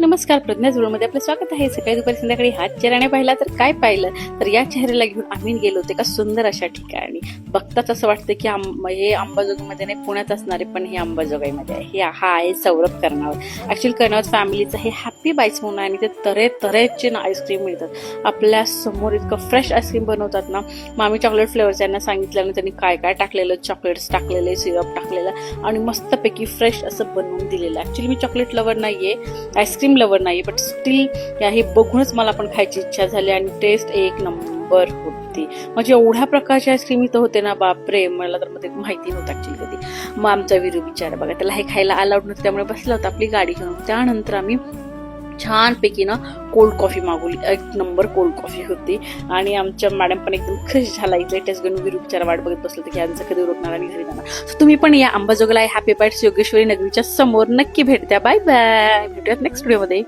नमस्कार, प्रज्ञा जुळमध्ये आपलं स्वागत आहे. सकाळी दुपारी संध्याकाळी हात चेहऱ्याने पाहिला तर काय पाहिलं तर या चेहऱ्याला घेऊन आम्ही गेलो होते का सुंदर अशा ठिकाणी. बघताच असं वाटतं की हे अंबाजोगाईमध्ये नाही पुण्यात असणारे, पण हे अंबाजोगाईमध्ये आहे. हा आहे सौरभ कर्णावत. ऍक्च्युअली कर्णावत फॅमिलीचं हे हॅपी बाईट्स म्हणून आहे आणि ते तऱ्हेचे ना आईस्क्रीम मिळतात आपल्या समोर. इतकं फ्रेश आईस्क्रीम बनवतात ना. मामी चॉकलेट फ्लेवर त्यांना सांगितलं त्यांनी काय काय टाकलेलं, चॉकलेट्स टाकलेले, सिरप टाकलेलं आणि मस्तपैकी फ्रेश असं बनवून दिलेलं. ऍक्च्युली मी चॉकलेट लवर नाहीये, आईस्क्रीम लवर नाही, बट स्टील हे बघूनच मला पण खायची इच्छा झाली आणि टेस्ट एक नंबर होती. म्हणजे एवढ्या प्रकारचे आईस्क्रीम इथं होते ना, बापरे, मला तर मध्ये माहिती नव्हतं ऍक्च्युली कधी. मग आमचा विरू बिचारा बघा, त्याला हे खायला अलाउड नव्हतं, त्यामुळे बसला होता आपली गाडी घेऊन. त्यानंतर आम्ही छानपैकी ना कोल्ड कॉफी मागवली. एक नंबर कोल्ड कॉफी होती आणि आमच्या मॅडम पण एकदम खुश झाला. इथे टेस्ट घेऊन विरू बिचारा वाट बघत बसलं की यांचं कधी उरकणार आणि घरी जाणार. तुम्ही पण या अंबाजोगाईला हॅपी बाईट्स योगेश्वरी नगरीच्या समोर नक्की भेट द्या. बाय बाय, भेटूयात नेक्स्ट व्हिडिओमध्ये.